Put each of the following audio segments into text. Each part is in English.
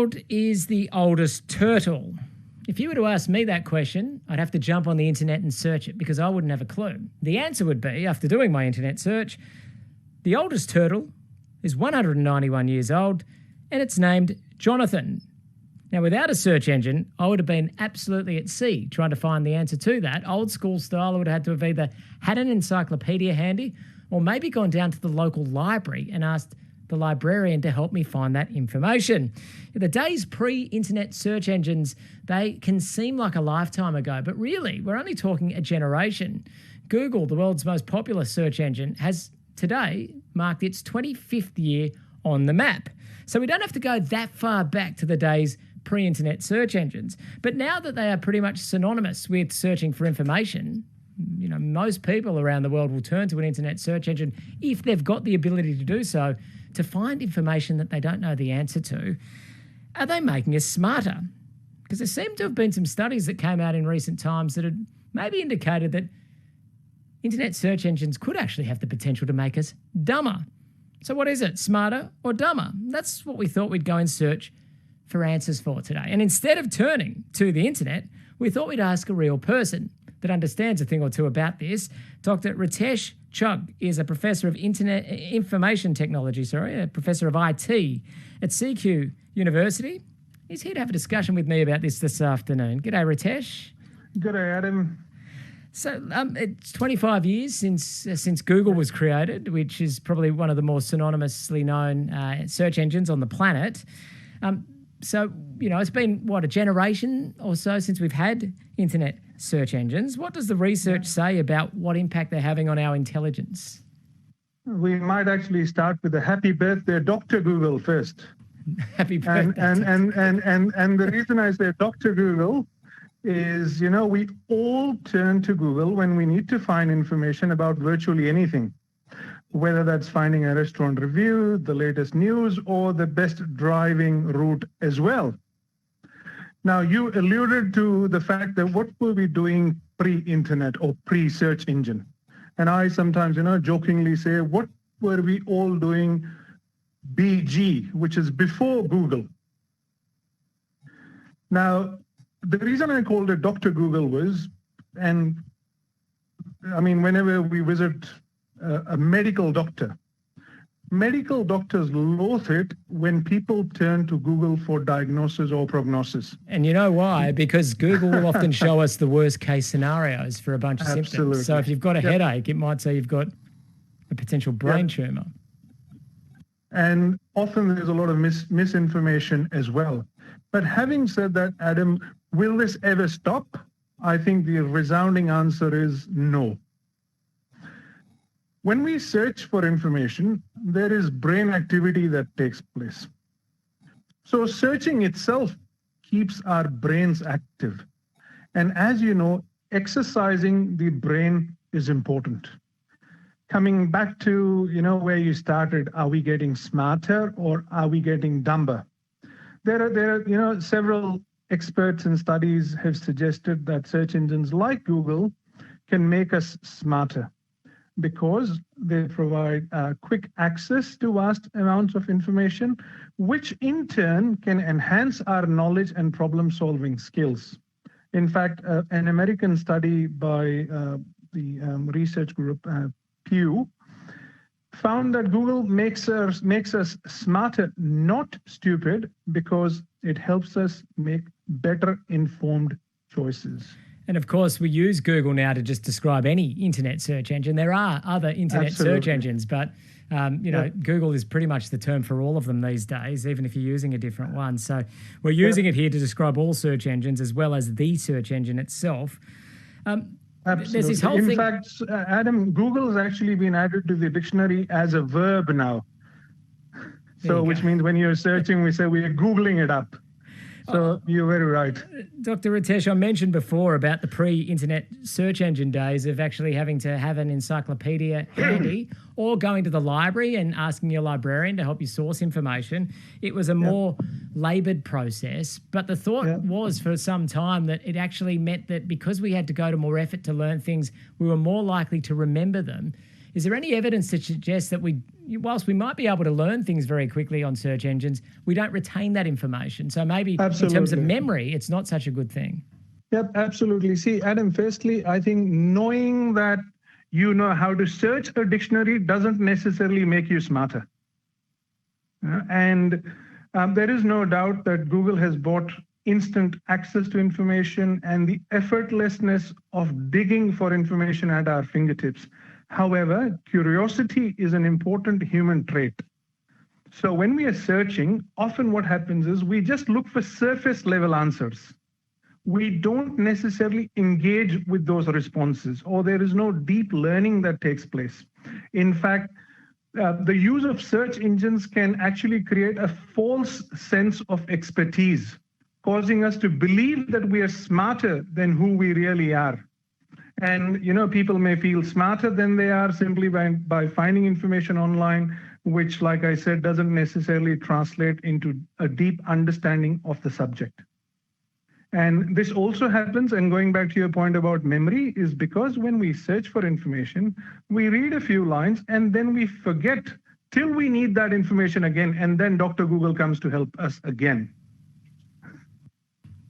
old is the oldest turtle? If you were to ask me that question, I'd have to jump on the internet and search it because I wouldn't have a clue. The answer would be, after doing my internet search, the oldest turtle is 191 years old and it's named Jonathan. Now, without a search engine, I would have been absolutely at sea trying to find the answer to that. Old school style, I would have had to have either had an encyclopedia handy or maybe gone down to the local library and asked the librarian to help me find that information. The days pre-internet search engines, they can seem like a lifetime ago, but really, we're only talking a generation. Google, the world's most popular search engine, has today marked its 25th year on the map. So we don't have to go that far back to the days pre-internet search engines. But now that they are pretty much synonymous with searching for information, you know, most people around the world will turn to an internet search engine if they've got the ability to do so to find information that they don't know the answer to. Are they making us smarter? Because there seem to have been some studies that came out in recent times that had maybe indicated that internet search engines could actually have the potential to make us dumber. So what is it, smarter or dumber? That's what we thought we'd go and search for answers for today. And instead of turning to the internet, we thought we'd ask a real person that understands a thing or two about this. Dr. Ritesh Chugh is a professor of information technology, a professor of IT at CQ University. He's here to have a discussion with me about this afternoon. G'day, Ritesh. G'day, Adam. So it's 25 years since Google was created, which is probably one of the more synonymously known search engines on the planet. So, you know, it's been, a generation or so since we've had internet search engines. What does the research say about what impact they're having on our intelligence? We might actually start with a happy birthday, Dr. Google, first. Happy birthday. And the reason I say Dr. Google is, we all turn to Google when we need to find information about virtually anything, whether that's finding a restaurant review, the latest news, or the best driving route as well. Now, you alluded to the fact that what were we doing pre-internet or pre-search engine? And I sometimes, jokingly say, what were we all doing BG, which is before Google? Now, the reason I called it Dr. Google was, whenever we visit a medical doctors loathe it when people turn to Google for diagnosis or prognosis. And you know why? Because Google will often show us the worst case scenarios for a bunch of symptoms. So if you've got a headache, it might say you've got a potential brain tumor. And often there's a lot of misinformation as well. But having said that, Adam, will this ever stop? I think the resounding answer is no. When we search for information, there is brain activity that takes place. So searching itself keeps our brains active. And as you know, exercising the brain is important. Coming back to, where you started, are we getting smarter or are we getting dumber? There are several experts and studies have suggested that search engines like Google can make us smarter, because they provide quick access to vast amounts of information, which in turn can enhance our knowledge and problem-solving skills. In fact, an American study by the research group Pew found that Google makes us smarter, not stupid, because it helps us make better informed choices. And of course, we use Google now to just describe any internet search engine. There are other internet search engines, but Google is pretty much the term for all of them these days, even if you're using a different one. So we're using it here to describe all search engines as well as the search engine itself. Absolutely. There's this whole In thing. fact, Adam, Google has actually been added to the dictionary as a verb now. So, which means when you're searching, we say we are Googling it up. So you're very right. Dr. Ritesh, I mentioned before about the pre-internet search engine days of actually having to have an encyclopedia handy or going to the library and asking your librarian to help you source information. It was a more laboured process, but the thought was for some time that it actually meant that because we had to go to more effort to learn things, we were more likely to remember them. Is there any evidence to suggest that whilst we might be able to learn things very quickly on search engines, we don't retain that information? So maybe in terms of memory, it's not such a good thing. Yep, absolutely. See, Adam, firstly, I think knowing that you know how to search a dictionary doesn't necessarily make you smarter. And there is no doubt that Google has brought instant access to information and the effortlessness of digging for information at our fingertips. However, curiosity is an important human trait. So when we are searching, often what happens is we just look for surface level answers. We don't necessarily engage with those responses, or there is no deep learning that takes place. In fact, the use of search engines can actually create a false sense of expertise, causing us to believe that we are smarter than who we really are. And, people may feel smarter than they are simply by finding information online, which, like I said, doesn't necessarily translate into a deep understanding of the subject. And this also happens, and going back to your point about memory, is because when we search for information, we read a few lines and then we forget till we need that information again, and then Dr. Google comes to help us again.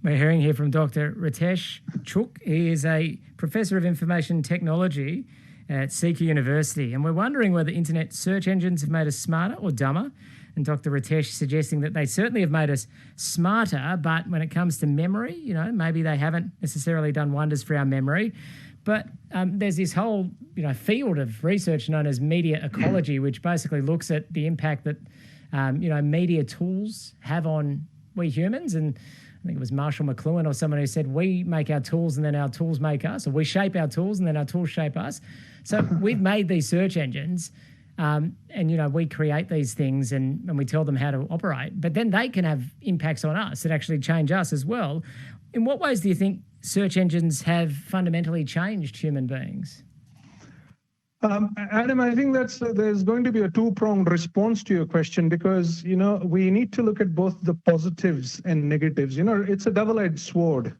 We're hearing here from Dr. Ritesh Chugh. He is a professor of information technology at CQ University, and we're wondering whether internet search engines have made us smarter or dumber. And Dr. Ritesh suggesting that they certainly have made us smarter, but when it comes to memory, maybe they haven't necessarily done wonders for our memory. But there's this whole, field of research known as media ecology, which basically looks at the impact that, media tools have on we humans. And I think it was Marshall McLuhan or someone who said, we make our tools and then our tools make us, or we shape our tools and then our tools shape us. So we've made these search engines. And, we create these things and we tell them how to operate, but then they can have impacts on us that actually change us as well. In what ways do you think search engines have fundamentally changed human beings? Adam, I think there's going to be a two-pronged response to your question because, we need to look at both the positives and negatives. It's a double-edged sword.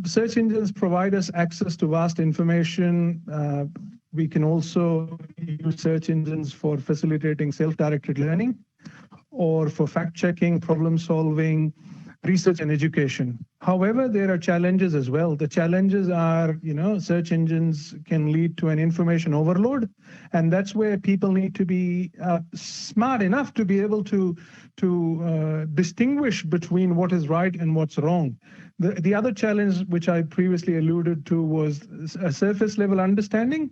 Search engines provide us access to vast information. We can also use search engines for facilitating self-directed learning or for fact-checking, problem-solving, research and education. However, there are challenges as well. The challenges are, search engines can lead to an information overload, and that's where people need to be smart enough to be able to distinguish between what is right and what's wrong. The other challenge, which I previously alluded to, was a surface level understanding.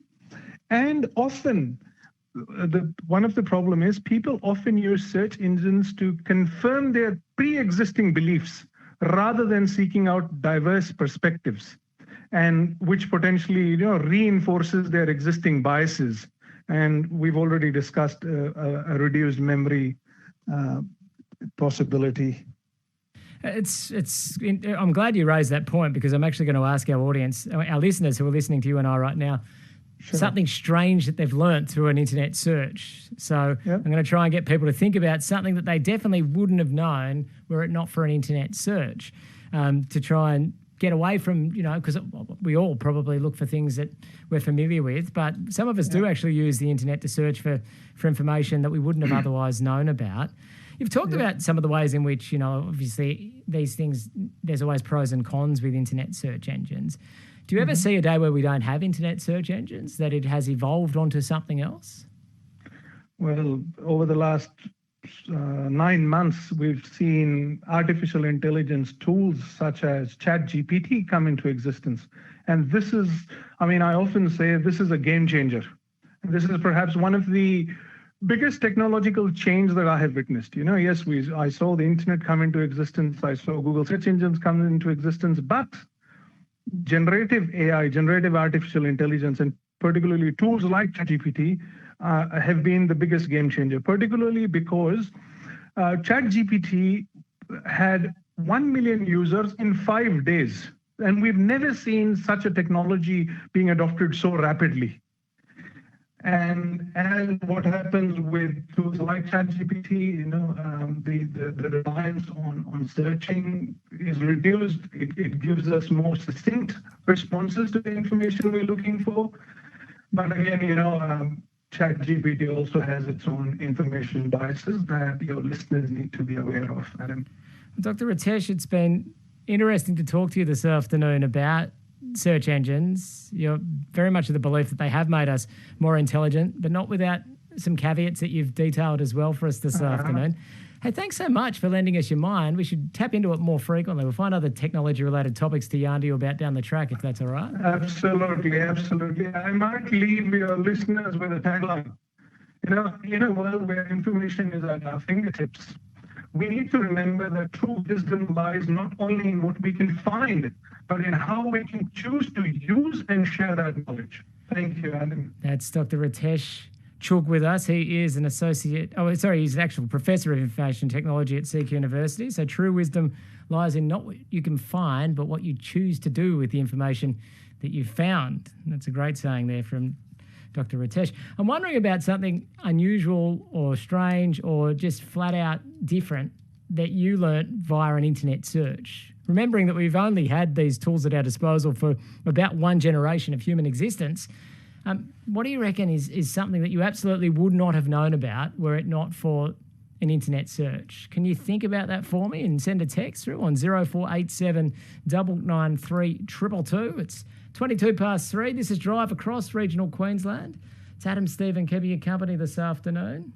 And often, one of the problem is people often use search engines to confirm their pre-existing beliefs rather than seeking out diverse perspectives, and which potentially reinforces their existing biases. And we've already discussed a reduced memory possibility. I'm glad you raised that point because I'm actually going to ask our audience, our listeners who are listening to you and I right now, something strange that they've learnt through an internet search. So I'm going to try and get people to think about something that they definitely wouldn't have known were it not for an internet search, to try and get away from, because we all probably look for things that we're familiar with, but some of us do actually use the internet to search for information that we wouldn't have otherwise known about. You've talked about some of the ways in which, obviously these things, there's always pros and cons with internet search engines. Do you ever see a day where we don't have internet search engines, that it has evolved onto something else? Well, over the last 9 months, we've seen artificial intelligence tools such as ChatGPT come into existence. And this is, I often say this is a game changer. This is perhaps one of the biggest technological change that I have witnessed. Yes, I saw the internet come into existence. I saw Google search engines come into existence, but generative AI, generative artificial intelligence, and particularly tools like ChatGPT have been the biggest game changer, particularly because ChatGPT had 1 million users in 5 days. And we've never seen such a technology being adopted so rapidly. And what happens with tools like ChatGPT, the reliance on searching is reduced. It gives us more succinct responses to the information we're looking for. But again, ChatGPT also has its own information biases that your listeners need to be aware of, Adam. Dr. Ritesh, it's been interesting to talk to you this afternoon about search engines. You're very much of the belief that they have made us more intelligent, but not without some caveats that you've detailed as well for us this afternoon. Hey, thanks so much for lending us your mind. We should tap into it more frequently. We'll find other technology-related topics to yarn to you about down the track, if that's all right. Absolutely, absolutely. I might leave your listeners with a tagline. In a world where information is at our fingertips, we need to remember that true wisdom lies not only in what we can find, but in how we can choose to use and share that knowledge. Thank you, Adam. That's Dr. Ritesh Chugh with us. He is he's an actual professor of information technology at CQ University. So true wisdom lies in not what you can find, but what you choose to do with the information that you've found. And that's a great saying there from Dr. Ritesh. I'm wondering about something unusual or strange or just flat out different that you learnt via an internet search. Remembering that we've only had these tools at our disposal for about one generation of human existence, what do you reckon is something that you absolutely would not have known about were it not for an internet search? Can you think about that for me and send a text through on 0487 993 222? It's 3:22. This is Drive Across Regional Queensland. It's Adam Stephen keeping you company this afternoon.